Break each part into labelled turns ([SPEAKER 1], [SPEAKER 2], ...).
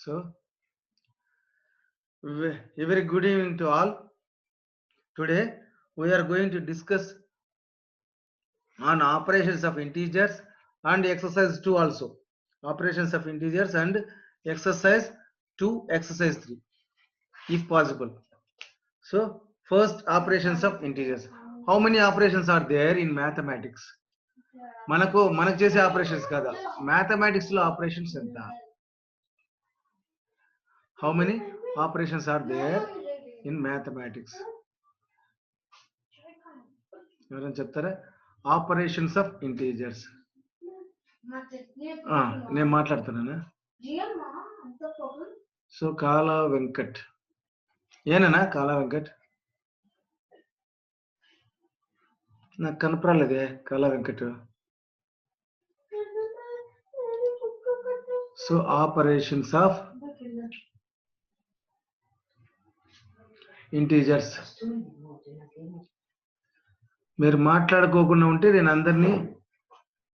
[SPEAKER 1] So very good evening to all. Today we are going to discuss on operations of integers and exercise 2 also. Operations of integers and exercise 2, exercise 3 if possible. So first, operations of integers. How many operations are there in mathematics? మనకు చేసే operations కదా, mathematics లో operations ఎంత? How many operations are there in mathematics? ఎవరైనా చెప్తారా? Operations of integers. నేను మాట్లాడుతున్నానా? So కాలా వెంకట్, ఏనా కాలా వెంకట్? నాకు కనపరాలేదే కాలా Venkat. So operations of integers. మీరు మాట్లాడుకోకుండా ఉంటే నేను అందరినీ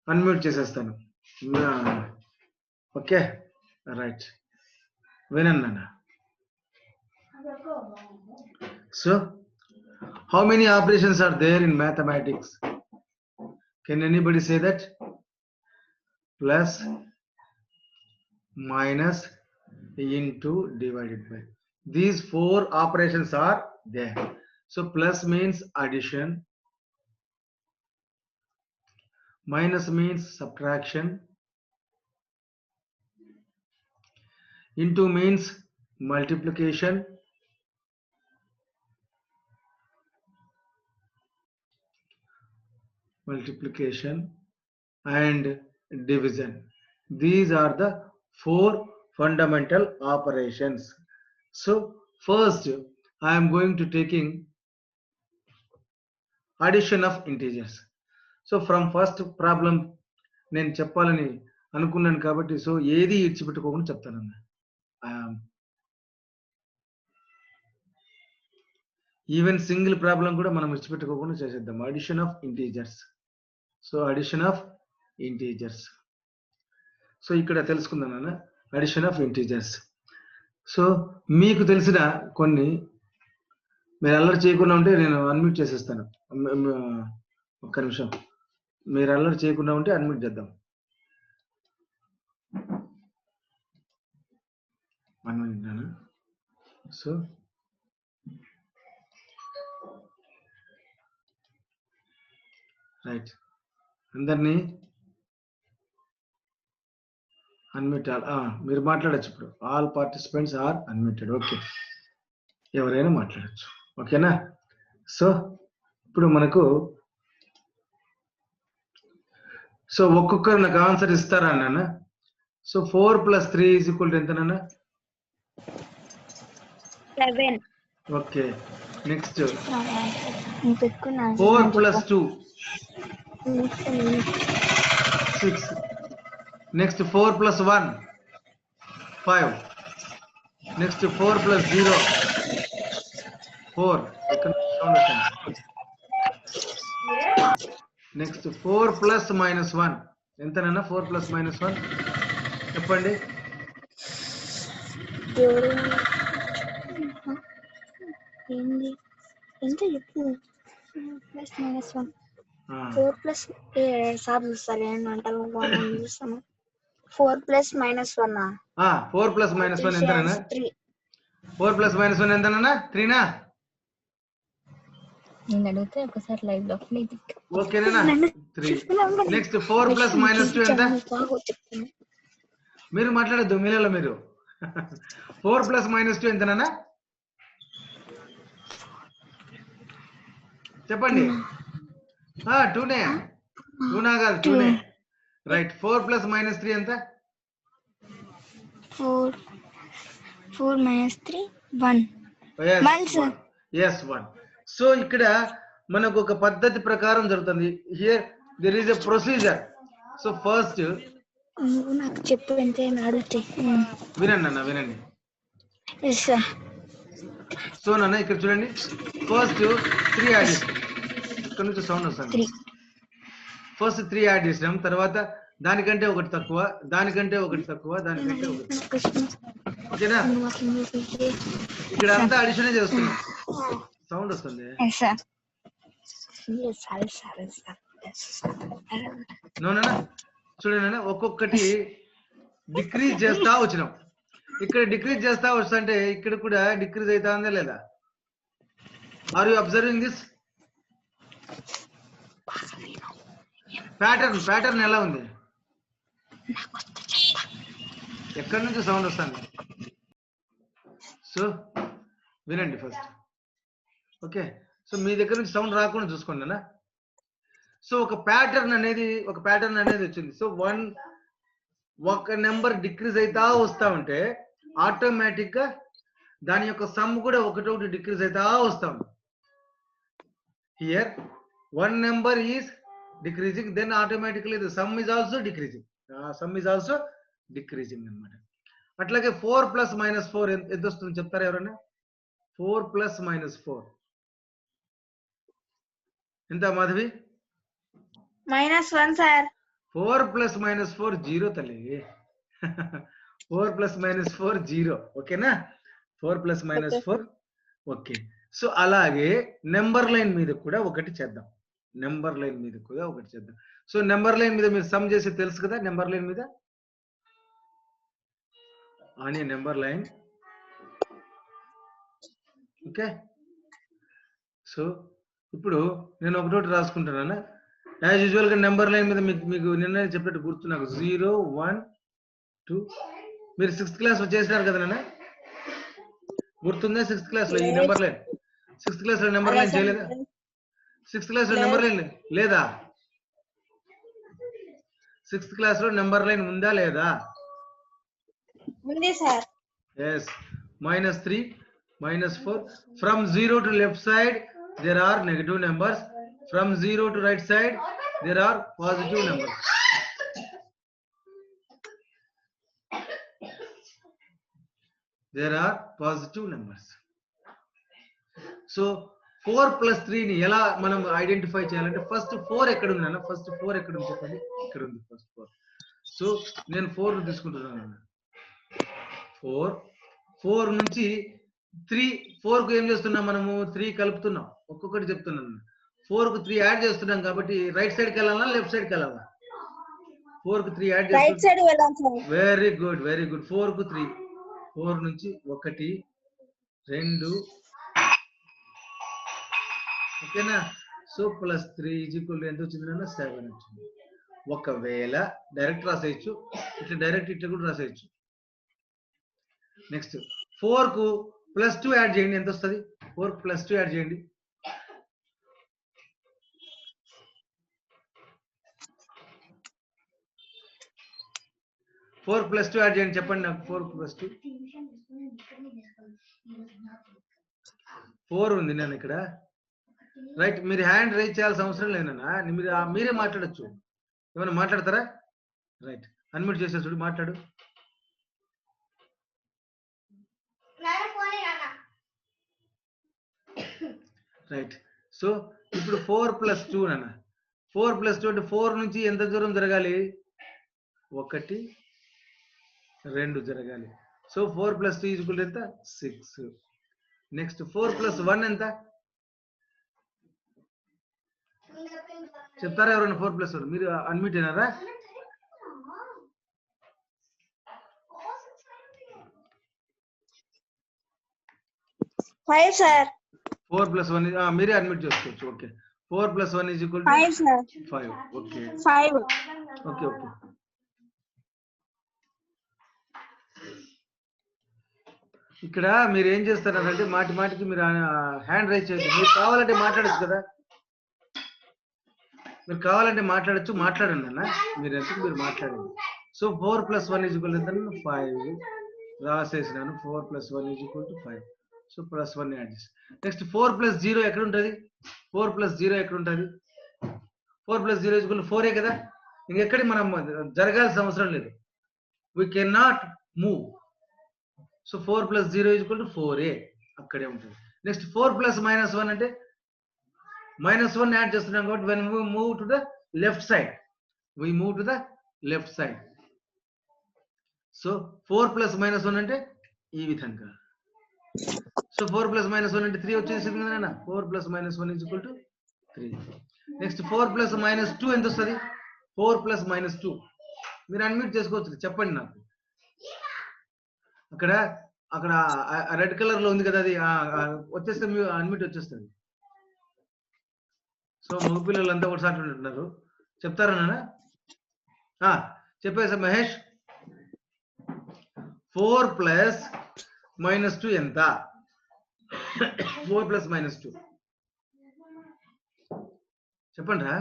[SPEAKER 1] అన్మ్యూట్ చేసేస్తాను. ఓకే, రైట్, వినండి అన్న. So how many operations are there in mathematics? Can anybody say that? Plus, minus, into, divided by. These 4 operations are there. So plus means addition, minus means subtraction, into means multiplication, and division. These are the 4 fundamental operations. So first I am going to taking addition of integers. So from first problem నేను చెప్పాలని అనుకున్నాను కాబట్టి so ఏది ఇచ్చిపెట్టుకోకుండా చెప్తానన్న. Even single problem కూడా మనం ఇచ్చిపెట్టుకోకుండా చేసేద్దాం. Addition of integers. So addition of integers. So ఇక్కడ తెలుసుకుందాం అన్న, అడిషన్ ఆఫ్ ఇంటీజర్స్. సో మీకు తెలిసిన కొన్ని, మీరు అల్లరి చేయకుండా ఉంటే నేను అన్మ్యూట్ చేసేస్తాను. ఒక్క నిమిషం, మీరు అల్లరి చేయకుండా ఉంటే అన్మ్యూట్ చేద్దాం. అన్మ్యూట్. సో రైట్, అందరినీ అన్మ్యూట్. మీరు మాట్లాడచ్చు ఇప్పుడు. All participants are unmuted. Okay, ఎవరైనా మాట్లాడచ్చు. ఓకేనా? సో ఇప్పుడు మనకు సో ఒక్కొక్కరు నాకు ఆన్సర్ ఇస్తారా అన్న? So 4 + 3 = ఎంతనన్నా?
[SPEAKER 2] 7.
[SPEAKER 1] Okay, next 4 + 2 6. Next 4 + 1 5. Next 4 + 0 4. Next 4 + -1 ఎంతనన్నా? 4 + -1 చెప్పండి.
[SPEAKER 2] ఎంత చెప్పు. +-1 4 + సార్లు సరే అంటారు. 4 + -1
[SPEAKER 1] 4 + -1 ఎంతనన్నా?
[SPEAKER 2] 3.
[SPEAKER 1] 4 + -1 ఎంతనన్నా? 3నా?
[SPEAKER 2] నేను అడిగితే ఒకసారి లైవ్ లో
[SPEAKER 1] ఓకేనా? 3. నెక్స్ట్ 4 + -2 ఎంత? మీరు మాట్లాడద్దు, మీలలో మీరు. 4 + -2 ఎంతనన్నా? చెప్పండి. 2నే. 2నా కాదు, 2నే. రైట్. 4 + -3 ఎంత?
[SPEAKER 2] 4 - 3 1.
[SPEAKER 1] yes 1. సో ఇక్కడ మనకు ఒక పద్ధతి ప్రకారం జరుగుతుంది. Here there is a procedure. So first
[SPEAKER 2] నాకు చెప్పు ఎంత అడిగితే
[SPEAKER 1] వినండి అన్న, వినండి. సో నాన్న ఇక్కడ చూడండి, ఫస్ట్ 3 యాడ్ చేస్తాం. ఇక్కడ నుంచి సౌండ్ వస్తుంది. ఫస్ట్ 3 యాడ్ చేసినాం, తర్వాత దానికంటే ఒకటి తక్కువ, దానికంటే ఒకటి తక్కువ, దానికంటే ఒకటి. ఓకేనా? ఇక్కడ అంతా అడిషనే చేస్తున్నాం. సౌండ్ వస్తుంది. నోనా చూడండి, ఒక్కొక్కటి డిక్రీజ్ చేస్తా వచ్చినాం. ఇక్కడ డిక్రీజ్ చేస్తా వస్తుంటే ఇక్కడ కూడా డిక్రీజ్ అవుతా ఉందా లేదా? Are you observing this pattern ఎలా ఉంది? ఎక్కడి నుంచి సౌండ్ వస్తుంది? సో వినండి ఫస్ట్. ఓకే, సో మీ దగ్గర నుంచి సౌండ్ రాకుండా చూసుకోండి అన్న. సో ఒక ప్యాటర్న్ అనేది వచ్చింది. సో ఒక నెంబర్ డిక్రీజ్ అవుతా వస్తా ఉంటే ఆటోమేటిక్ గా దాని యొక్క సమ్ కూడా ఒకటి డిక్రీజ్ అవుతా వస్తా ఉంది. Here one number is decreasing, then automatically the sum is also decreasing. అన్నమాట. అట్లాగే 4 + -4 ఎంత వస్తుంది చెప్తారా ఎవరైనా? 4 + -4 ఎంత మాధవి?
[SPEAKER 2] -1 సార్.
[SPEAKER 1] 4 + -4 0 తల్లి. 4 + -4 0. ఓకేనా? 4 + -4 ఓకే. సో అలాగే నెంబర్ లైన్ మీద కూడా ఒకటి చేద్దాం. సో నెంబర్ లైన్ మీద మీరు సమ్ చేసి తెలుసు కదా. నెంబర్ లైన్ మీద అని నెంబర్ లైన్. ఓకే, సో ఇప్పుడు నేను ఒకటోటి రాసుకుంటున్నాను. యాజ్ యూజువల్ గా నెంబర్ లైన్ మీద మీకు నిన్న చెప్పినట్టు గుర్తు నాకు 0 1 2. మీరు 6th క్లాస్ చేసినారు కదా నాన్న, గుర్తుందా? 6th క్లాస్ లో ఈ నెంబర్ లైన్ 6th క్లాస్ లో నెంబర్ లైన్ చేయలేదా? 6th క్లాస్ లో నెంబర్ లైన్ లేదా? 6th క్లాస్ లో నెంబర్ లైన్ ఉందా లేదా?
[SPEAKER 2] ఉంది sir.
[SPEAKER 1] yes. -3 -4. From 0 to left side there are negative numbers. From 0 to right side there are positive numbers. So 4 + 3 ని ఎలా మనం ఐడెంటిఫై చేయాలంటే ఫస్ట్ 4 ఎక్కడ ఉంది అన్న? ఫస్ట్ 4 ఎక్కడ ఉంది చెప్పండి. ఇక్కడ ఉంది ఫస్ట్ 4. సో నేను 4 ని తీసుకుంటున్నాను. 4 నుంచి 4 కు ఏం చేస్తున్నాం మనము? 3 కలుపుతున్నాం. ఒక్కొక్కటి చెప్తున్నాను. 4 కు 3 యాడ్ చేస్తున్నాం కాబట్టి రైట్ సైడ్ కి వెళ్ళాలా లెఫ్ట్ సైడ్ కి వెళ్ళాలా? 4 కు 3 యాడ్ చేస్తున్నాం.
[SPEAKER 2] రైట్ సైడ్ వెళ్ళాలి సార్.
[SPEAKER 1] Very good. 4 కు 3. 4 నుంచి 1 2. ఓకేనా? సో +3 = ఎంత వచ్చింది? 7 వచ్చింది. ఒకవేళ డైరెక్ట్ రాసేయచ్చు, ఇట్లా డైరెక్ట్ ఇట్లా కూడా రాసేయచ్చు. నెక్స్ట్ 4 కు +2 యాడ్ చేయండి. ఎంత వస్తుంది? 4 కు +2 యాడ్ చేయండి. చెప్పండి నాకు. 4 కు +2 4 ఉంది నేను ఇక్కడ. రైట్, మీరు హ్యాండ్ రైజ్ చేయాల్సిన అవసరం లేదన్నా, మీరే మాట్లాడచ్చు. ఏమైనా మాట్లాడతారా? రైట్, అన్మ్యూట్ చేసే చూడు, మాట్లాడు. రైట్, సో ఇప్పుడు 4 + 2 అన్న. 4 + 2 అంటే 4 నుంచి ఎంత దూరం జరగాలి? 1 2 జరగాలి. సో 4 + 2 = ఎంత? 6. నెక్స్ట్ 4 + 1 ఎంత చెప్తారా ఎవరైనా? 4 + 1 మీరు అన్మ్యూట్ అయినారా?
[SPEAKER 2] Five sir.
[SPEAKER 1] 4 + 1 మీరే అడ్మిట్ చేసుకోవచ్చు. Okay, 4 + 1 =
[SPEAKER 2] 5 sir.
[SPEAKER 1] 5. Okay
[SPEAKER 2] 5.
[SPEAKER 1] Okay okay. ఇక్కడ మీరు ఏం చేస్తారంటే మాటికి మీరు హ్యాండ్ రైజ్ చేయండి. మీరు కావాలంటే మాట్లాడచ్చు కదా, మీరు కావాలంటే మాట్లాడండి అన్న. మీరు ఎందుకు మీరు మాట్లాడండి. సో 4 + 1 = ఎంత? 5 రాసేసినాను. 4 + 1 = 5. సో +1 యాడ్ చేసి నెక్స్ట్ 4 + 0 ఎక్కడ ఉంటుంది? 4 + 0 ఎక్కడ ఉంటుంది? 4 + 0 = 4 కదా. ఇంకెక్కడికి మనం జరగాల్సిన అవసరం లేదు. We can not move. So 4 + 0 = 4 అక్కడే ఉంటుంది. నెక్స్ట్ 4 + -1 అంటే -1 యాడ్ చేస్తున్నాం కాబట్టి when we move to the left side, we move to the left side. So 4 plus minus 1 అంటే ఈ విధంగా. సో 4 ప్లస్ మైనస్ 1 అంటే 3 వచ్చేసింది కదా. 4 plus minus 1 is equal to 3. Next 4 plus minus 2 ఎంత వస్తుంది? 4 ప్లస్ మైనస్ 2. మీరు అన్మ్యూట్ చేసుకోవచ్చు, చెప్పండి నాకు. అక్కడ అక్కడ రెడ్ కలర్ లో ఉంది కదా, అది వచ్చేస్తే మీరు అన్మ్యూట్ వచ్చేస్తుంది. సో మగపిల్లలంతా ఒకసారి ఉంటున్నారు, చెప్తారా నాన్న? చెప్పేసా మహేష్. 4 ప్లస్ మైనస్ 2 ఎంత? 4 ప్లస్ మైనస్ 2 చెప్పండి రా.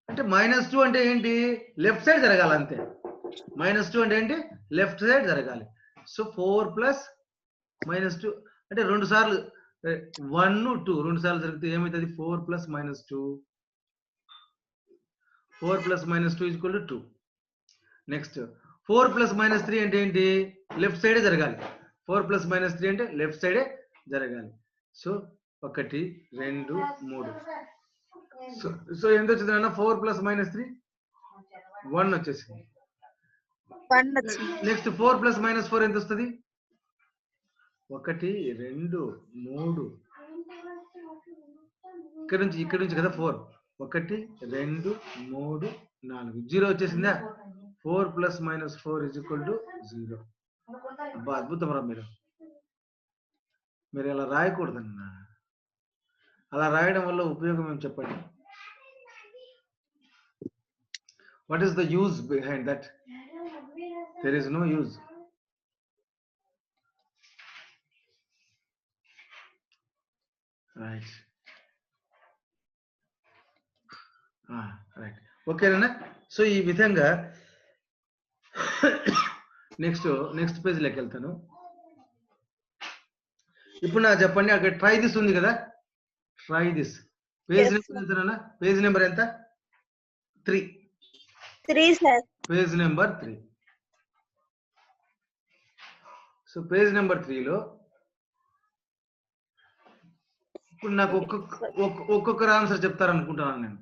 [SPEAKER 1] అంటే -2 అంటే ఏంటి? లెఫ్ట్ సైడ్ జరగాలి అంతే. -2 అంటే ఏంటి? లెఫ్ట్ సైడ్ జరగాలి. సో 4 ప్లస్ మైనస్ 2 అంటే 2 సార్లు 1 2 2 సార్లు జరిగితే ఏమవుతుంది? 4 plus minus 2. 4 plus minus 2 equal to 2. Next 4 plus minus 3 అంటే ఏంటి? లెఫ్ట్ సైడే జరగాలి. 4 ప్లస్ మైనస్ 3 అంటే లెఫ్ట్ సైడే జరగాలి. సో 1 2 3. సో ఎంత వచ్చింది అన్న? 4 ప్లస్ మైనస్ 3 1 వచ్చేసింది. నెక్స్ట్ 4 ప్లస్ మైనస్ 4 ఎంత వస్తుంది? 1 2 3. ఇక్కడ నుంచి కదా 4. 1 2 3 4 0 వచ్చేసిందా? 4 plus minus 4 is equal to 0. అబ్బా అద్భుతం రా. మీరు అలా రాయకూడదన్న. అలా రాయడం వల్ల ఉపయోగం ఏం చెప్పండి? What is the use behind that? There is no use. Right. Right. Okay Nana. So ఈ విధంగా నెక్స్ట్ పేజ్ లోకి వెళ్తాను. ఇప్పుడు నాకు చెప్పండి, అక్కడ ట్రై దిస్ ఉంది కదా, ట్రై దిస్. పేజ్ నెంబర్ ఎంత నాన్న? పేజ్ నెంబర్ ఎంత? 3
[SPEAKER 2] sir.
[SPEAKER 1] Page number 3. So page number 3లో ఇప్పుడు నాకు ఒక్కొక్కరు ఆన్సర్ చెప్తారనుకుంటున్నాను నేను.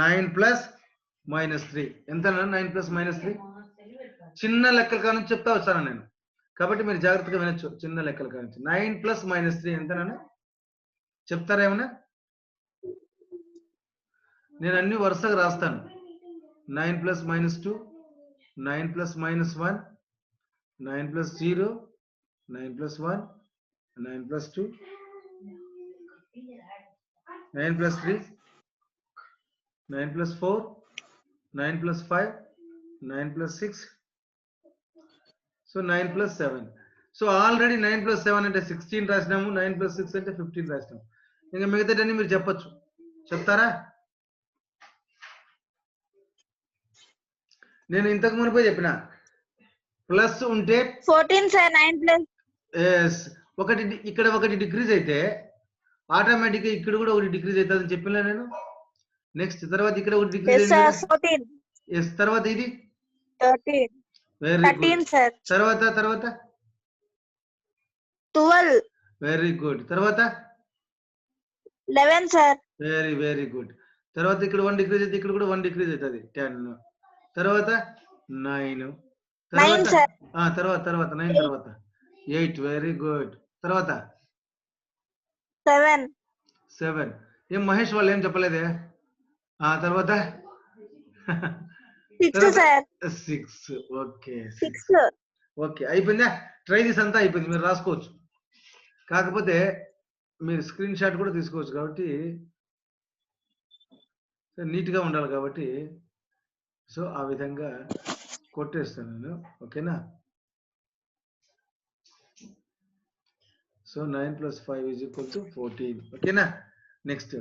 [SPEAKER 1] 9 ప్లస్ మైనస్ 3 ఎంత? 9 ప్లస్ మైనస్ 3 చిన్న లెక్కల కానుంచి చెప్తా వచ్చాను నేను, కాబట్టి మీరు జాగ్రత్తగా వినొచ్చు. చిన్న లెక్కల కానుంచి 9 ప్లస్ మైనస్ 3 ఎంత నాన్న? చెప్తారా ఏమన్నా? నేను అన్ని వరుసగా రాస్తాను. 9 plus minus 2, 9 plus minus 1, 9 plus 0, 9 plus 1, 9 plus 2, 9 plus 3, 9 plus 4, 9 plus 5, 9 plus 6, so 9 plus 7. So already 9 plus 7 అంటే 16 రాసినాము, 9 ప్లస్ 6 అంటే 15 రాసినాము. ఇంకా మిగతాటన్నీ మీరు చెప్పొచ్చు. చెప్తారా? నేను ఇంతకు మునిపే చెప్పిన ప్లస్ ఉంటే
[SPEAKER 2] 14 సార్. 9 ప్లస్
[SPEAKER 1] ఒకటి ఇక్కడ ఒకటి డిక్రీజ్ అయితే ఆటోమేటిక్ గా ఇక్కడ కూడా ఒకటి డిక్రీజ్ అవుతుంది అని చెప్పినా నేను. నెక్స్ట్ తర్వాత ఇక్కడ ఒకటి డిక్రీజ్ అయింది. తర్వాత ఇది
[SPEAKER 2] 13 సార్.
[SPEAKER 1] తర్వాత
[SPEAKER 2] 12.
[SPEAKER 1] Very good. తర్వాత
[SPEAKER 2] 11 సార్.
[SPEAKER 1] Very good. తర్వాత ఇక్కడ 1 డిక్రీజ్ అయితే ఇక్కడ కూడా 1 డిక్రీజ్ అవుతుంది 10. తర్వాత 9. తర్వాత 9 తర్వాత 8. Very good. తర్వాత 7. ఏం మహేష్ వాళ్ళు ఏం చెప్పలేదే? తర్వాత 6. ఓకే అయిపోయిందా? ట్రై దిస్ అంతా అయిపోయింది, మీరు రాసుకోవచ్చు. కాకపోతే మీరు స్క్రీన్ షాట్ కూడా తీసుకోవచ్చు, కాబట్టి నీట్ గా ఉండాలి కాబట్టి సో ఆ విధంగా కొట్టేస్తాను నేను. ఓకేనా? So 9 plus 5 is equal to 14. ఓకేనా? నెక్స్ట్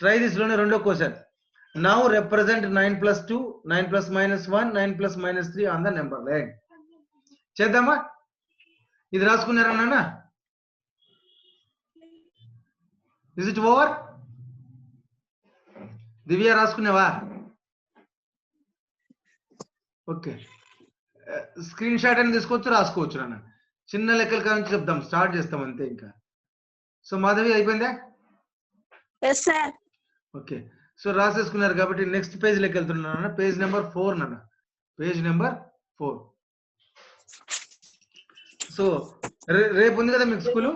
[SPEAKER 1] ట్రై దిస్ లోనే రెండో question. Now represent 9 plus 2, 9 plus minus 1, 9 plus minus 3 on the number line. చేద్దామా? ఇది రాసుకున్నారా నాన్న? Is it over? దివ్య రాసుకున్నావా? ఓకే. స్క్రీన్ షాట్ అని తీసుకోవచ్చు, రాసుకోవచ్చు నాన్న. చిన్న లెక్కల కానుంచి చెప్దాం, స్టార్ట్ చేస్తాం అంతే ఇంకా. సో మాధవి అయిపోయిందా?
[SPEAKER 2] yes sir.
[SPEAKER 1] ఓకే. సో రాసేసుకున్నారు కాబట్టి నెక్స్ట్ పేజ్ లోకి వెళ్తున్నాను. పేజ్ నెంబర్ 4 నాన్న. Page number 4. సో రేపు ఉంది కదా మీకు స్కూలు,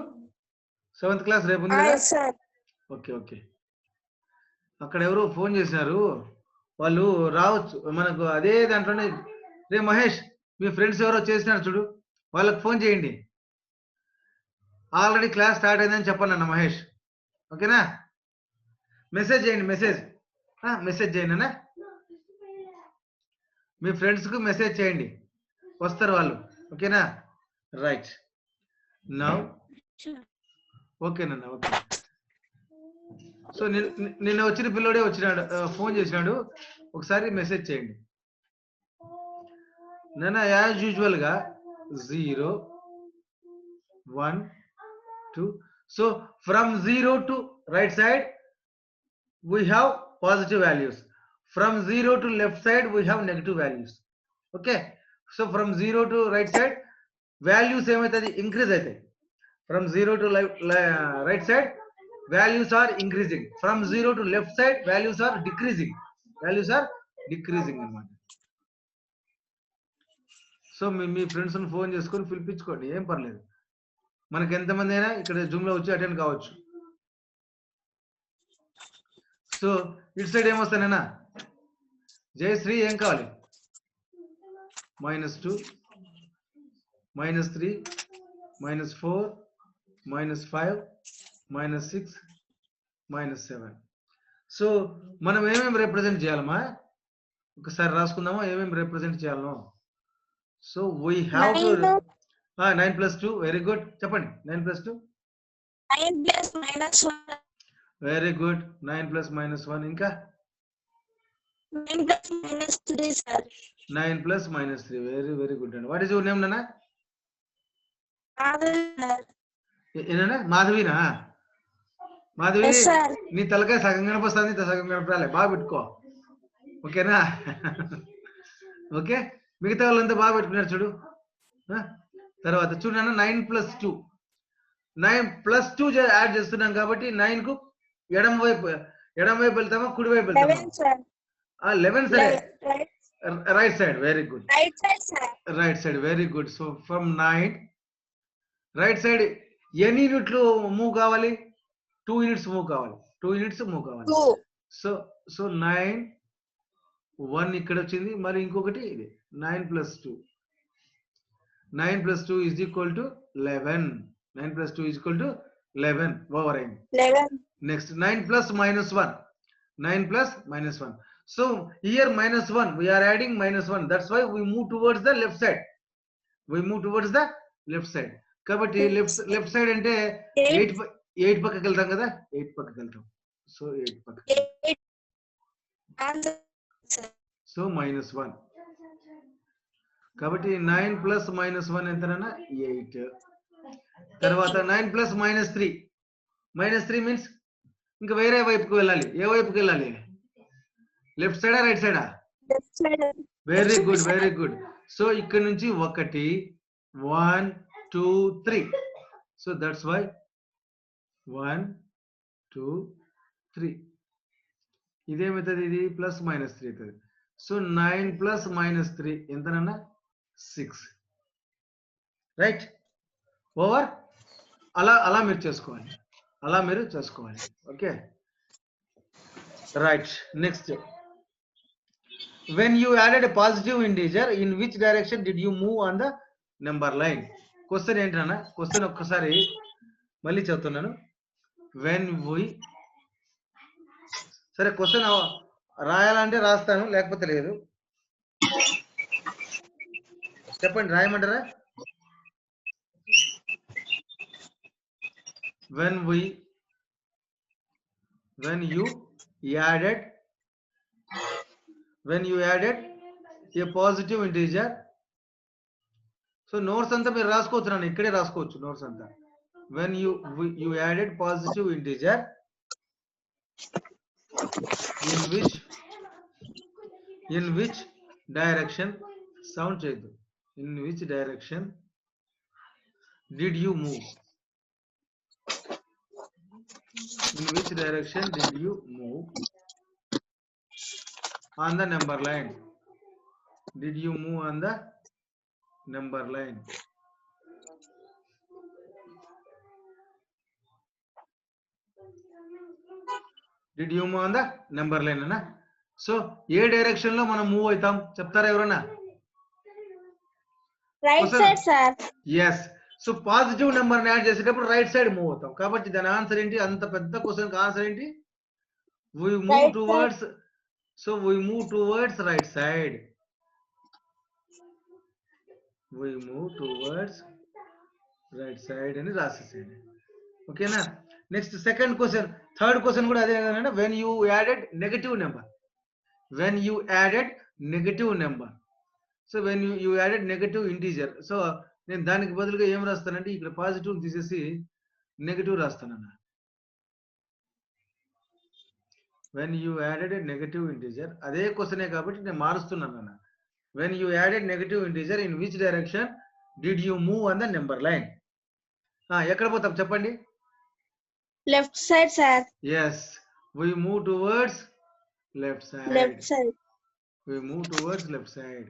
[SPEAKER 1] 7th క్లాస్ రేపు ఉంది కదా.
[SPEAKER 2] Yes, sir.
[SPEAKER 1] Okay okay. అక్కడ ఎవరో ఫోన్ చేసినారు, వాళ్ళు రావచ్చు మనకు అదే దాంట్లోనే. రే మహేష్, మీ ఫ్రెండ్స్ ఎవరో చేసినారు చూడు, వాళ్ళకి ఫోన్ చేయండి. ఆల్రెడీ క్లాస్ స్టార్ట్ అయిందని చెప్పండి అన్న మహేష్. ఓకేనా? మెసేజ్ చేయండి, మెసేజ్ చేయండి అన్న. మీ ఫ్రెండ్స్కు మెసేజ్ చేయండి, వస్తారు వాళ్ళు. ఓకేనా? Right now. ఓకేనన్న. ఓకే. సో నిన్న వచ్చిన పిల్లోడే వచ్చినాడు, ఫోన్ చేసినాడు. ఒకసారి మెసేజ్ చేయండి నాన్న. యాజ్ యూజువల్ గా 0 1 2. So from 0 to right side we have positive values. From 0 to left side we have negative values. Okay, so from 0 to right side values ఏమైతది? ఇంక్రీజ్ అవుతాయి. From 0 to right side values are increasing. From 0 to left side values are decreasing. Values are decreasing అన్నమాట. So మీ friends ని phone చేసుకొని పిలిపించుకోండి, ఏం పర్లేదు. మనకి ఎంతమంది అయినా ఇక్కడ జూమ్ లో వచ్చి అటెండ్ కావచ్చు. సో ఇటు సైడ్ ఏమొస్తానైనా జయశ్రీ ఏం కావాలి? -2 -3 -4 -5 -6 -7. సో మనం ఏమేమి రిప్రజెంట్ చేయాలమ్మా? ఒకసారి రాసుకుందామా ఏమేమి రిప్రజెంట్ చేయాలనో. So we have to 9 + 2. Very good, చెప్పండి. 9 + 2
[SPEAKER 2] 9 + -1.
[SPEAKER 1] Very good. 9 + -1. ఇంకా
[SPEAKER 2] 9 + -3, sir.
[SPEAKER 1] 9 + -3. వెరీ గుడ్ అండి. వాట్ ఈస్ యువర్ నేమ్ నాన్న? ఏనా? మాధవినా? Madhavi,
[SPEAKER 2] Yes, sir.
[SPEAKER 1] నీ తలకాయ సగం కనిపిస్తుంది, సగం కనపడాలి. బాగా పెట్టుకో. ఓకేనా? ఓకే, మిగతా వాళ్ళంతా బాగా పెట్టుకున్నారు చూడు. తర్వాత చూడు నాన్న, 9 + 2. 9 + 2 యాడ్ చేస్తున్నాం కాబట్టి 9 కు ఎడమ వైపు వెళ్తామా, కుడి వైపు వెళ్తామా?
[SPEAKER 2] 11, sir.
[SPEAKER 1] 11 సరే.
[SPEAKER 2] Right.
[SPEAKER 1] Right side. Very good.
[SPEAKER 2] Right side, sir.
[SPEAKER 1] Right side. Very good. So from 9 right side ఎన్ని యూనిట్లు మూవ్ కావాలి? 2 యూనిట్స్ మూవ్ కావాలి. 2 యూనిట్స్ మూవ్ కావాలి.
[SPEAKER 2] 2.
[SPEAKER 1] సో 9 1 ఇక్కడ వచ్చింది, మరి ఇంకొకటి ఇది 9 + 2. 9 + 2 = 11. 9 + 2 = 11 ఓవర్ అయింది.
[SPEAKER 2] 11.
[SPEAKER 1] Next 9 + -1. 9 + -1. So here -1 we are adding -1. That's why we move towards the left side. కాబట్టి లెఫ్ట్ సైడ్ అంటే 8 పక్కకి వెళ్తాం కదా. 8 పక్కకి వెళ్తాం. సో 8 పక్కకి.
[SPEAKER 2] 8. Answer, sir.
[SPEAKER 1] సో -1. కాబట్టి 9 + -1 ఎంతనన్నా? 8. తర్వాత 9 + -3. -3 మీన్స్ ఇంకా వేరే వైపుకి వెళ్ళాలి. ఏ వైపుకి వెళ్ళాలి? లెఫ్ట్ సైడా రైట్ సైడా?
[SPEAKER 2] Left side.
[SPEAKER 1] Very good. So ఇక్కడ నుంచి 1 1 2 3. So that's why 1 2 3. ఇదేమవుతుంది? ఇది +-3 అవుతుంది. సో 9 + -3 ఎంతనన్నా? 6. Right over. అలా మీరు చేసుకోవాలి. Okay right. Next, when you added a positive integer, in which direction did you move on the number line? Question ఏంటన్నా? క్వశ్చన్ ఒక్కసారి మళ్ళీ చెప్తున్నాను. when we, సరే క్వశ్చన్ రాయాలంటే రాస్తాను, లేకపోతే లేదు. చెప్పండి, రాయమంటారా? when you added a positive integer. So notes అంతా మీరు రాసుకోవచ్చు నాన్న, ఇక్కడే రాసుకోవచ్చు నోట్స్ అంతా. when you added positive integer in which direction, sound చేయొద్దు, in which direction did you move? In which direction did you move? on the number line? Did you move on the number line? Did you move on the number line అన్న? So ఏ direction లో మనం move అవుతాం చెప్తారా ఎవరన్నా?
[SPEAKER 2] Right side, sir.
[SPEAKER 1] Yes. So positive number add చేసేటప్పుడు right side move అవుతాం. కాబట్టి దాని ఆన్సర్ ఏంటి? అంత పెద్ద క్వశ్చన్ ఆన్సర్ ఏంటి? We move
[SPEAKER 2] Right
[SPEAKER 1] towards, so we move towards right side. We move towards right side అని రాసేసేయండి. ఓకేనా? Next second question, third question కూడా అదే కదండి. when you added negative number, when you added negative number, so when you added negative integer, so నేను దానికి బదులుగా ఏం రాస్తానంటే ఇక్కడ పాజిటివ్ తీసేసి negative రాస్తానన్న. when you added a negative integer, అదే క్వశ్చనే కాబట్టి నేను మారుస్తున్నాను అన్న. when you added negative integer, in which direction did you move on the number line? ఎక్కడ పోతాం చెప్పండి?
[SPEAKER 2] Left side, sir.
[SPEAKER 1] yes, we move towards left side.
[SPEAKER 2] Left side.
[SPEAKER 1] we move towards left side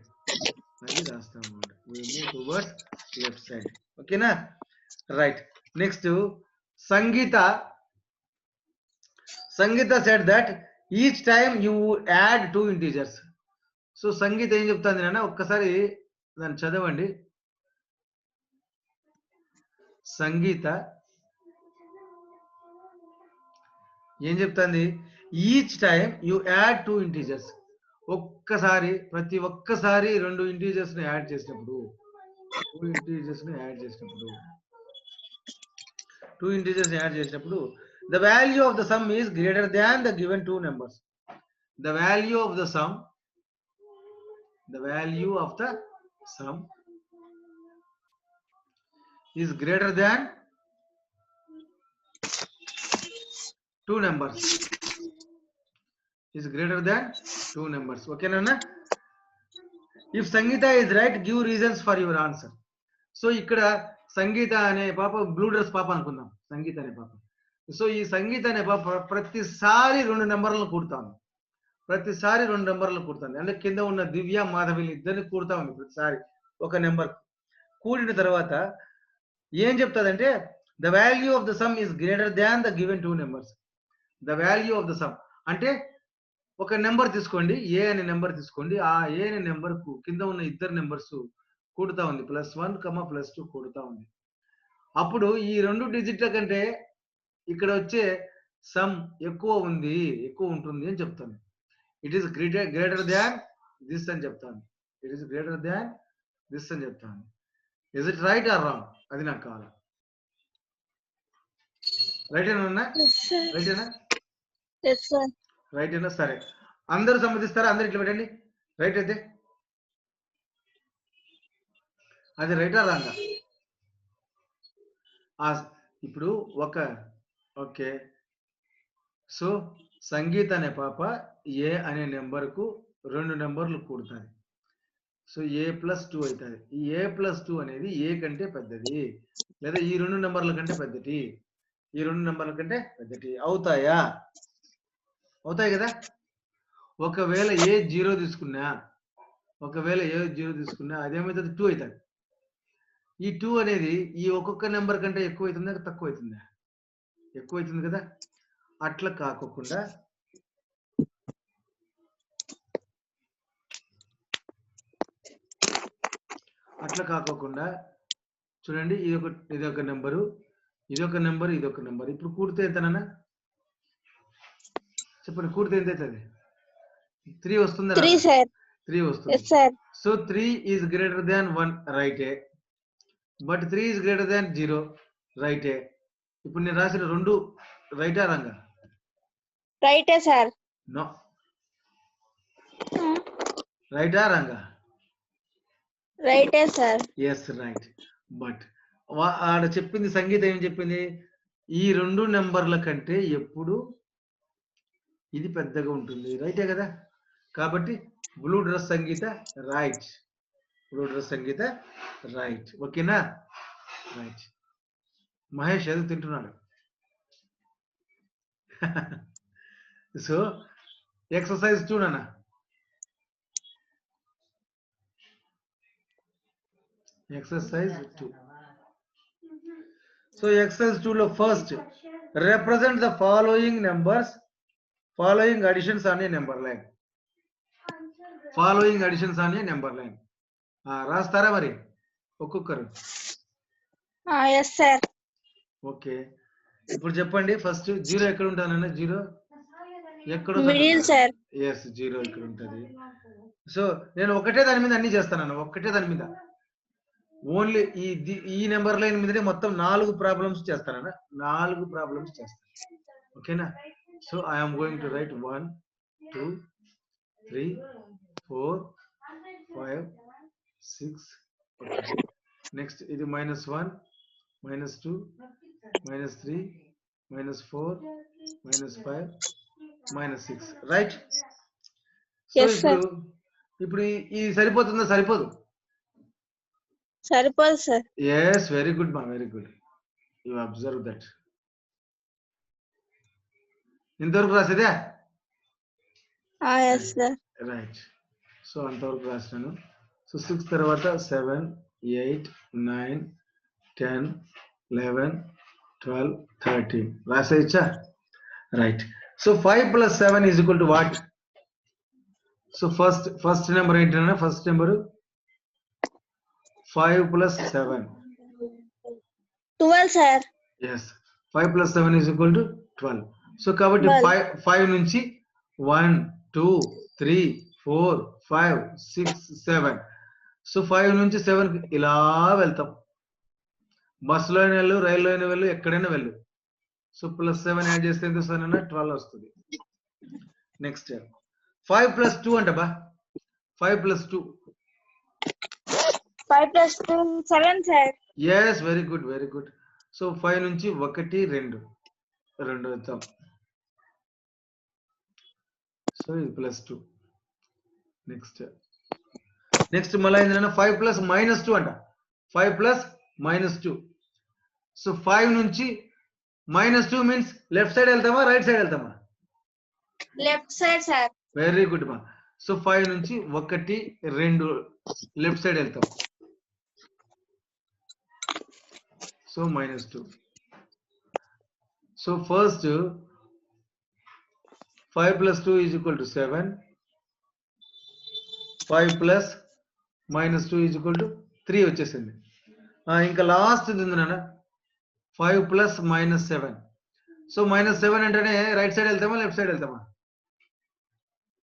[SPEAKER 1] అది రాస్తాం అన్నమాట. we move towards left side. ఓకేనా? Right. Next Sangeeta said that each time you add two integers. So Sangeeta ఏం చెప్తాంది నాన్న? ఒక్కసారి దాన్ని చదవండి. సంగీత ఏం చెప్తాంది? Each time you add two integers. ఒక్కసారి ప్రతి ఒక్కసారి రెండు ఇంటీజర్స్ ని యాడ్ చేసినప్పుడు టూ ఇంటీజర్స్ ని యాడ్ చేసినప్పుడు the value of the sum is greater than the given two numbers. The value of the sum is greater than two numbers. Okay nana? If Sangeeta is right, give reasons for your answer. So ఇక్కడ సంగీత అనే పాప blue dress పాప అనుకుందాం. సంగీత అనే పాప. So ఈ సంగీత అనే పాప ప్రతిసారి రెండు నెంబర్లను కూడతాను. అంటే కింద ఉన్న దివ్య మాధవిని ఇద్దరిని కూడతా ఉంది. ప్రతిసారి ఒక నెంబర్ కూడిన తర్వాత ఏం చెప్తాదంటే the value of the sum is greater than the given two numbers. The value of the sum అంటే ఒక నెంబర్ తీసుకోండి, ఏ అనే నెంబర్ తీసుకోండి. ఆ ఏ అనే నెంబర్ కు కింద ఉన్న ఇద్దరు నెంబర్స్ కూడుతా ఉంది. +1, +2 కూడుతా ఉంది. అప్పుడు ఈ రెండు డిజిట్ల కంటే ఇక్కడ వచ్చే సమ్ ఎక్కువ ఉంటుంది అని చెప్తాను. It is greater than this అని చెప్తాను. Is it right are wrong? అది నాకు కావాలి. రైట్ ఏనా? రైట్ ఏనా? సరే, అందరూ సమ్మతిస్తారా? అందరు ఇట్లా పెట్టండి. రైట్ అయితే అది రైటా రాంగా? ఇప్పుడు ఓకే. సో సంగీత అనే పాప ఏ అనే నెంబర్కు రెండు నెంబర్లు కూడుతుంది. సో a+2 అవుతుంది. ఈ a+2 అనేది ఏ కంటే పెద్దది లేదా ఈ రెండు నెంబర్ల కంటే పెద్దది, అవుతాయా? అవుతాయి కదా. ఒకవేళ ఏ 0 తీసుకున్నా అదేమవుతుంది? 2 అవుతుంది. ఈ 2 అనేది ఈ ఒక్కొక్క నెంబర్ కంటే ఎక్కువ అవుతుందా తక్కువ అవుతుందా? ఎక్కువ అవుతుంది కదా. అట్లా కాకుండా చూడండి, ఇదొక నెంబరు, ఇదొక నెంబర్. ఇప్పుడు కూడితే ఎంతనన్నా చెప్పండి. కూడితే ఎంత అవుతుంది? 3 వస్తుందా? 3 వస్తుంది. సో 3 ఈజ్ గ్రేటర్ దాన్ 1 రైటే, బట్ 3 ఈజ్ గ్రేటర్ దాన్ 0 రైటే. ఇప్పుడు నేను రాసిన రెండు రైటా రాంగా?
[SPEAKER 2] రైటే సార్.
[SPEAKER 1] నో, రైటా రాంగా?
[SPEAKER 2] రైటే సార్.
[SPEAKER 1] Yes, right. బట్ ఆడ చెప్పింది సంగీత ఏం చెప్పింది? ఈ రెండు నెంబర్ల కంటే ఎప్పుడు ఇది పెద్దగా ఉంటుంది. రైటే కదా. కాబట్టి బ్లూ డ్రెస్ సంగీత రైట్. ఓకేనా? రైట్. మహేష్ ఏదో తింటున్నాడు. సో ఎక్సర్సైజ్ చూడన్నా. Exercise 2. So exercise 2 lo first represent the following numbers, following additions on a number line. Following additions on a number line. రాస్తారా మరి ఒక్కొక్కరు?
[SPEAKER 2] Yes, sir.
[SPEAKER 1] ఓకే, ఇప్పుడు చెప్పండి. ఫస్ట్ జీరో ఎక్కడ ఉంటానన్నా? జీరో ఎక్కడ?
[SPEAKER 2] Middle, sir.
[SPEAKER 1] ఎస్, జీరో ఇక్కడ ఉంటుంది. So నేను ఒకటే దాని మీద అన్ని చేస్తానన్న, ఒకటే దాని మీద ఓన్లీ ఈ నెంబర్ లైన్ మీదనే మొత్తం 4 ప్రాబ్లమ్స్ చేస్తానన్న, 4 ప్రాబ్లమ్స్ చేస్తాను. ఓకేనా? So I'm going to right 1 2 3 4 5 6. Next ఇది -1 -2 -3 -4 -5 -6, రైట్? సో ఇప్పుడు ఇది సరిపోతుందా? సరిపోదు.
[SPEAKER 2] సరిపోదు sir.
[SPEAKER 1] yes, very good ma, very good, you observe that. ఇంతవరకు రాసేదా?
[SPEAKER 2] yes sir.
[SPEAKER 1] రైట్. సో అంతవరకు రాసినాను. సో 6 తర్వాత 7 8 9 10 11 12 13 రాసేయచ్చా? Right. So 5 + 7 = what? So first number ఏంటన్నా? First number 5 + 7.
[SPEAKER 2] 12 sir.
[SPEAKER 1] yes, 5 + 7 = 12. So కాబట్టి 5 నుంచి 1 2 3 4 5 6 7. సో 5 నుంచి 7 ఇలా వెళ్తాం. బస్సులో అయినా వెళ్ళు, రైల్లో అయినా వెళ్ళు, ఎక్కడైనా వెళ్ళు. సో +7 యాడ్ చేస్తే ఎంత వస్తుందన్నా? 12 వస్తుంది. నెక్స్ట్ 5 + 2 అంట బా. 5 + 2.
[SPEAKER 2] 5 + 2 7 sir.
[SPEAKER 1] yes, very good, very good. So 5 నుంచి 1 2 వెళ్తాం. సో ఇది +2. నెక్స్ట్ మళ్ళీ ఏంటంటే 5 + -2 అంట. 5 + -2. సో 5 నుంచి -2 మీన్స్ లెఫ్ట్ సైడ్ వెళ్తామా, రైట్ సైడ్ వెళ్తామా?
[SPEAKER 2] Left side sir.
[SPEAKER 1] Very good మా. సో 5 నుంచి 1 2 లెఫ్ట్ సైడ్ వెళ్తాం. సో -2. So first 5 + 2 = 7. 5 + -2 = 3 వచ్చేసింది. ఇంకా లాస్ట్ ఉంది నాన్న 5 + -7. సో -7 అంటేనే రైట్ సైడ్ వెళ్తామా, లెఫ్ట్ సైడ్ వెళ్తామా?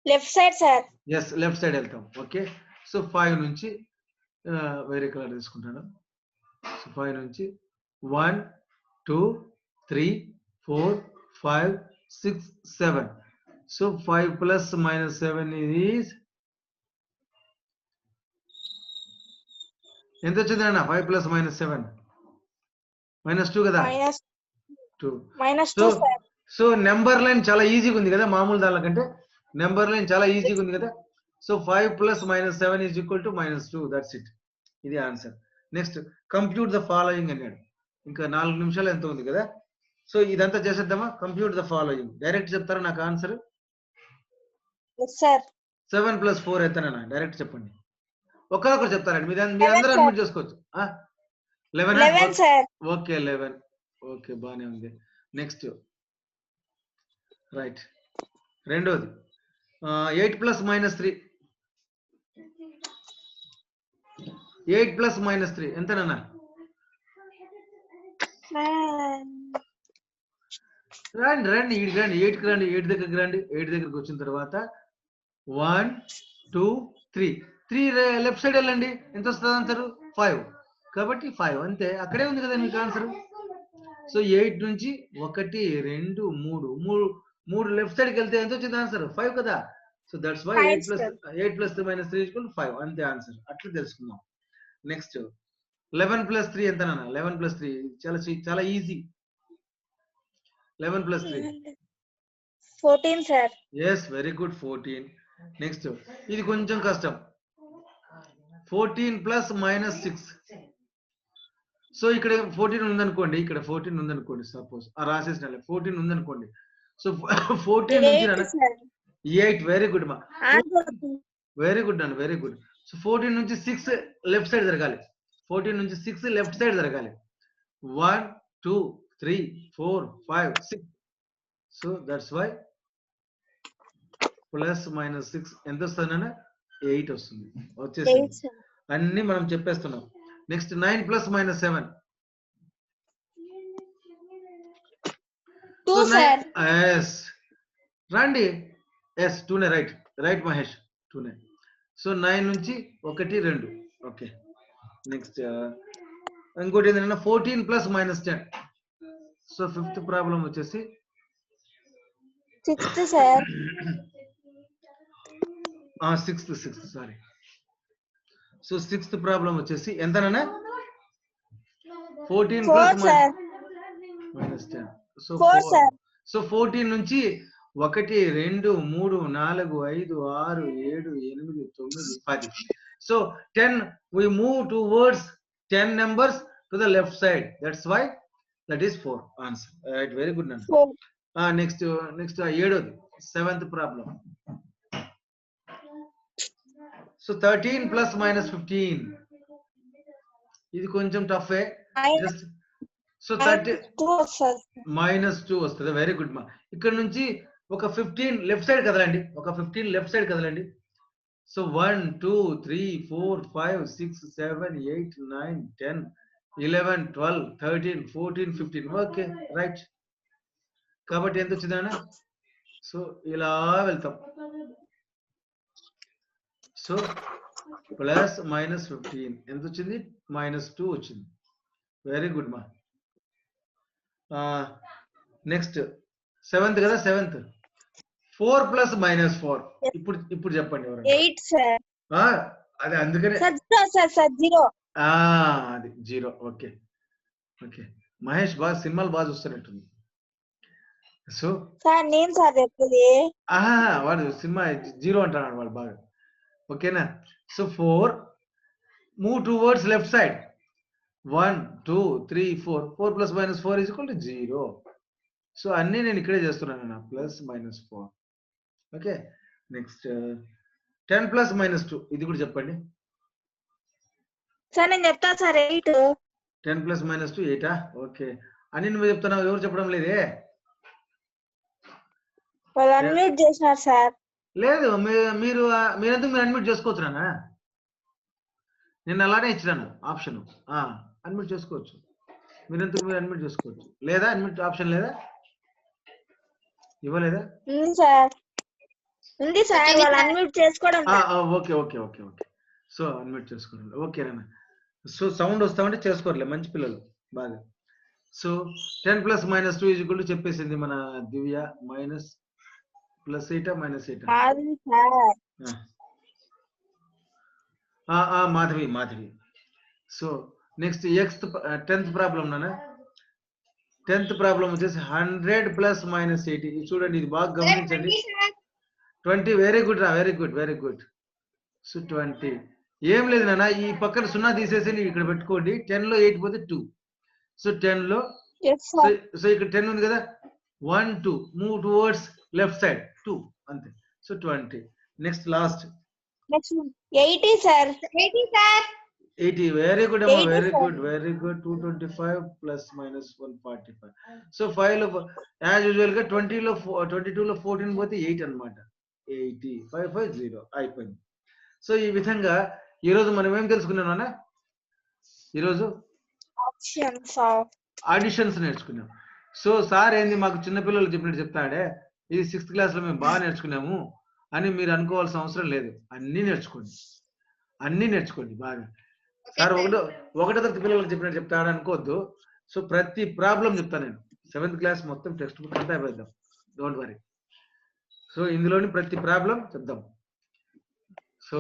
[SPEAKER 2] Left side sir.
[SPEAKER 1] Yes, left side వెళ్తాం. ఓకే. సో 5 నుంచి వేరే కలర్ తీసుకుంటాను. సో 5 నుంచి 1 2 3 4 5 6 7. సో 5 + -7 is ఎంత వచ్చింది అన్న? 5 + -7 -2 కదా? -2.
[SPEAKER 2] -2 సార్.
[SPEAKER 1] సో నెంబర్ లైన్ చాలా ఈజీగా ఉంది కదా, మామూలు దానికంటే నెంబర్ లైన్ చాలా ఈజీగా ఉంది కదా. సో 5 + -7 = -2. That's it. ఇది answer. Next compute the following అన్నాడు. ఇంకా 4 నిమిషాలు ఎంత ఉంది కదా. సో ఇదంతా చేసేద్దామా? Compute the following. డైరెక్ట్ చెప్తారా నాకు ఆన్సర్?
[SPEAKER 2] సార్
[SPEAKER 1] 7 + 4 ఎంతనా? డైరెక్ట్ చెప్పండి. ఒకరొకరు చెప్తారండి, మీరందరూ అడ్మిట్ చేసుకోవచ్చు. 11
[SPEAKER 2] సార్.
[SPEAKER 1] ఓకే 11. ఓకే, బానే ఉంది. Next right. రెండోది 8 + -3. 8 + -3 ఎంతనన్నా? రండి ఇడికి రండి. 8కి రండి. 8 దగ్గరికి రండి. 8 దగ్గరికి వచ్చిన తర్వాత 1 2 3 లెఫ్ట్ సైడ్ వెళ్ళండి. ఎంత వస్తుంది ఆన్సర్? 5. కాబట్టి 5 అంతే. అక్కడే ఉంది కదా మీకు ఆన్సర్. సో 8 నుంచి 1 2 3 లెఫ్ట్ సైడ్కి వెళ్తే ఎంత వచ్చింది ఆన్సర్? 5 కదా. సో దట్స్ వై 8 + 3 = 5 అంతే ఆన్సర్. అట్లా తెలుసుకుందాం. నెక్స్ట్ 11 + 3 ఎంతనా? 11 + 3 చాలా easy. 11 + 3
[SPEAKER 2] 14 sir.
[SPEAKER 1] yes, very good, 14. Next ఇది కొంచెం కష్టం. 14 + -6. సో ఇక్కడ 14 ఉందనుకోండి, ఇక్కడ 14 ఉందనుకోండి. సపోజ్ రాసేసిన 14 ఉందనుకోండి. సో 14 నుంచి 8. వెరీ గుడ్ మా, వెరీ గుడ్ అండి, వెరీ గుడ్. సో 14 నుంచి 6 లెఫ్ట్ సైడ్ జరగాలి. 14 నుంచి 6 లెఫ్ట్ సైడ్ జరగాలి. 1 2 3 4 5 6. So that's why plus minus 6 ఎంత వస్తుందన్న 8 వస్తుంది. వచ్చేసింది. అన్ని మనం చెప్పేస్తున్నాం. Next 9 plus minus 7.
[SPEAKER 2] 2 sir.
[SPEAKER 1] Yes రండి. ఎస్ 2నే రైట్ మహేష్ 2నే. సో 9 నుంచి 1 2. ఓకే. నెక్స్ట్ ఇంకోటి ఏంటంటే 14 plus minus 10. So 5th problem వచ్చేసి
[SPEAKER 2] 6th sir.
[SPEAKER 1] 6th sorry. So 6th problem వచ్చేసి ఎంతనన్నా 14
[SPEAKER 2] 4
[SPEAKER 1] plus
[SPEAKER 2] sir.
[SPEAKER 1] Minus 10. So
[SPEAKER 2] 4 sir.
[SPEAKER 1] So 14 నుంచి 1 2 3 4 5 6 7 8 9 10. So 10 we move towards 10 numbers to the left side. That's why that is 4 answer. Right, very good number.
[SPEAKER 2] 4.
[SPEAKER 1] Next 7th, 7th problem. So 13 plus minus 15. ఇది కొంచెం tough. Just so 30 minus 2 వస్తుంది. Very good మా. ఇక్కడ నుంచి ఒక 15 left side కదలండి. ఒక 15 left side కదలండి. సో 1 2 3 4 5 6 7 8 9 10 11 12 13 14 15. Okay right. కాబట్టి ఎంత వచ్చిందన్న? సో ఇలా వెళ్తాం. సో ప్లస్ మైనస్ 15 ఎంత వచ్చింది? -2 వచ్చింది. వెరీ గుడ్ మా. నెక్స్ట్ 7th కదా. 7th 4 plus minus 4. ఇప్పుడు చెప్పండి ఎవరు?
[SPEAKER 2] 8 sir.
[SPEAKER 1] అదే అందుకనే
[SPEAKER 2] sir 0.
[SPEAKER 1] అది 0. Okay okay. మహేష్ బాగా సినిమాలు బాగా చూస్తున్నట్టుంది. సో
[SPEAKER 2] సార్ నేను సార్ చెప్తుంది.
[SPEAKER 1] వాడు సినిమా 0 అంటాడు వాడు బాగా. ఓకేనా? So 4 move towards left side. 1 2 3 4. 4 plus minus 4 is equal to 0. So అన్నీ నేను ఇక్కడే చేస్తున్నాను. Plus minus 4. Okay. Next 10 plus minus 2. ఇది కూడా చెప్పండి
[SPEAKER 2] సార్. నేను చెప్తా సార్ 8.
[SPEAKER 1] 10 plus minus 2 8. ఓకే. అని నువ్వు చెప్తున్నావు, ఎవరు చెప్పడం లేదే?
[SPEAKER 2] వాళ్ళు అన్మ్యూట్ చేసినారు సార్.
[SPEAKER 1] లేదు, మీరెందుకు మీరు అన్మ్యూట్ చేసుకోవచ్చు నాన్న. నేను అలానే ఇచ్చినాను ఆప్షన్. అన్మ్యూట్ చేసుకోవచ్చు. మీరెందుకు మీరు అన్మ్యూట్ చేసుకోవచ్చు. లేదా అన్మ్యూట్ ఆప్షన్ లేదా? ఇవ్వలేదా?
[SPEAKER 2] ఉంది సార్. ఉంది సార్. వాళ్ళు అన్మ్యూట్ చేసుకోవడం.
[SPEAKER 1] Okay okay okay okay. So unmute చేసుకోండి. ఓకే నాన్న. సో సౌండ్ వస్తామంటే చేసుకోరలే, మంచి పిల్లలు బాగా. So 10 plus minus 2 is equal to చెప్పేసింది మన Divya. Minus plus 8 minus 8. Madhavi. So next 10th problem నాన్న. 10th ప్రాబ్లం వచ్చేసి 100 ప్లస్ మైనస్ 80. చూడండి, ఇది బాగా గమనించండి. 20. వెరీ గుడ్ రా, very good very good. So 20 ఏం లేదు నాన్న, ఈ పక్కన 0 తీసేసి ఇక్కడ పెట్టుకోండి. 10 లో 8 పోతే 2. సో 10 లో సో ఇక్కడ 10 ఉంది కదా. 1 2 మూవ్ టువర్డ్స్ లెఫ్ట్ సైడ్ 2 అంతే. So 20. Next last
[SPEAKER 2] 80 sir.
[SPEAKER 1] 80. Very good అమ్మా, very good very good. 225 plus minus 145. So 5 లో యాజ్ యూజువల్ గా 22 లో 14 పోతే 8 అన్నమాట. 80 5 5 0 అయిపోయింది. సో ఈ విధంగా ఈరోజు మనం ఏం తెలుసుకున్నాం? ఈరోజు ఆడిషన్స్ నేర్చుకున్నాం. సో సార్ ఏంది మాకు చిన్నపిల్లలు చెప్పినట్టు చెప్తాడే, ఇది 6th క్లాస్ లో మేము బాగా నేర్చుకున్నాము అని మీరు అనుకోవాల్సిన అవసరం లేదు. అన్ని నేర్చుకోండి బాగా. సార్ ఒకటో తరగతి పిల్లలకు చెప్పినట్టు చెప్తాడు అనుకోవద్దు. సో ప్రతి ప్రాబ్లం చెప్తాను నేను. 7th క్లాస్ మొత్తం టెక్స్ట్ బుక్ అంతా అయిపోద్దాం, డోంట్ వరీ. సో ఇందులోని ప్రతి ప్రాబ్లం చెప్దాం. సో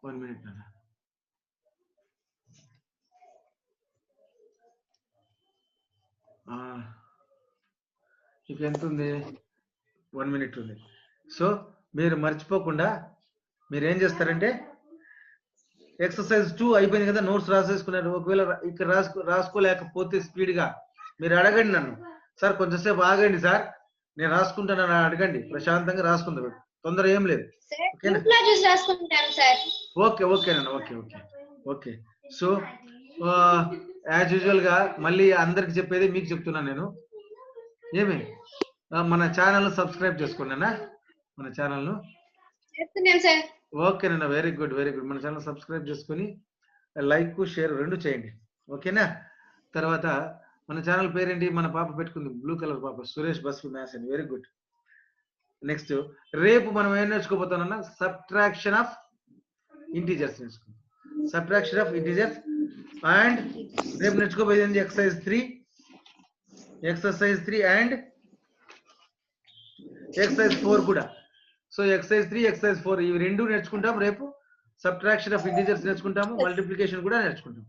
[SPEAKER 1] 1 minute నాన్న. ఇక ఎంత ఉంది? 1 minute ఉంది. సో మీరు మర్చిపోకుండా మీరు ఏం చేస్తారంటే ఎక్సర్సైజ్ 2 అయిపోయింది కదా, నోట్స్ రాసేసుకున్నారు. ఒకవేళ ఇక్కడ రాసుకోలేకపోతే స్పీడ్గా మీరు అడగండి నన్ను. సార్ కొంచెంసేపు ఆగండి సార్, నేను రాసుకుంటానని అడగండి. ప్రశాంతంగా రాసుకుంటారు, తొందర ఏం లేదు. ఓకే ఓకే నాన్న. Okay okay okay. So as usual గా మళ్ళీ అందరికి చెప్పేది మీకు చెప్తున్నాను నేను. ఏమి మన ఛానల్ సబ్స్క్రైబ్ చేసుకోండి అన్న, మన ఛానల్ను. ఓకేనన్నా, వెరీ గుడ్ వెరీ గుడ్. మన ఛానల్ సబ్స్క్రైబ్ చేసుకొని లైక్ షేర్ రెండు చేయండి, ఓకేనా. తర్వాత మన ఛానల్ పేరేంటి, మన పాప పెట్టుకుంది బ్లూ కలర్ పాప, సురేష్ బస్ మ్యాథ్స్ అని. Very good. నెక్స్ట్ రేపు మనం ఏం నేర్చుకోబోతామన్నా, సబ్ట్రాక్షన్ ఆఫ్ ఇంటీజర్స్ నేర్చుకుందాం. Subtraction of integers. అండ్ రేపు నేర్చుకోబోయేది ఎక్సర్సైజ్ 3 అండ్ ఎక్సర్సైజ్ 4 కూడా. సో ఎక్సర్సైజ్ 3 ఎక్సర్సైజ్ 4 ఇవి రెండు నేర్చుకుంటాం రేపు. సబ్ట్రాక్షన్ ఆఫ్ ఇంటీజర్స్ నేర్చుకుంటాము, మల్టిప్లికేషన్ కూడా నేర్చుకుంటాం.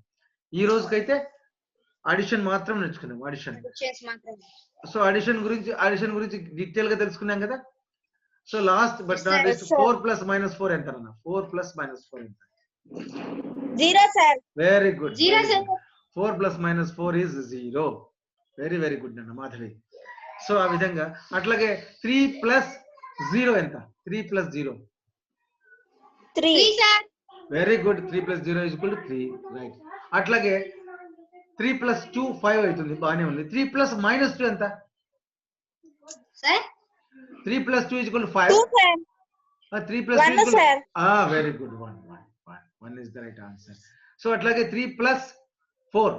[SPEAKER 1] ఈ రోజుకైతే అడిషన్ మాత్రం నేర్చుకున్నాం, అడిషన్. సో అడిషన్ గురించి డీటెయిల్ గా తెలుసుకున్నాం కదా. So last but not least 4 + -4 ఎంత అన్న? 4 + -4 ఎంత?
[SPEAKER 2] 0 sir.
[SPEAKER 1] Very good.
[SPEAKER 2] 0 sir.
[SPEAKER 1] 4 + -4 is 0. Very very good అన్న మాధవి. సో ఆ విధంగా అట్లాగే 3 + 0 ఎంత? 3 + 0
[SPEAKER 2] 3 సార్.
[SPEAKER 1] Very good. 3 + 0 = 3, రైట్. అట్లాగే 3 + 2 5 అవుతుంది, బానే ఉంది. 3 + -2 ఎంత
[SPEAKER 2] sir?
[SPEAKER 1] 3 + 2 = 5.
[SPEAKER 2] 2 sir.
[SPEAKER 1] 3 + 2
[SPEAKER 2] 1 sir.
[SPEAKER 1] Very good. 1 is the right answer. So అట్లాగే 3 + 4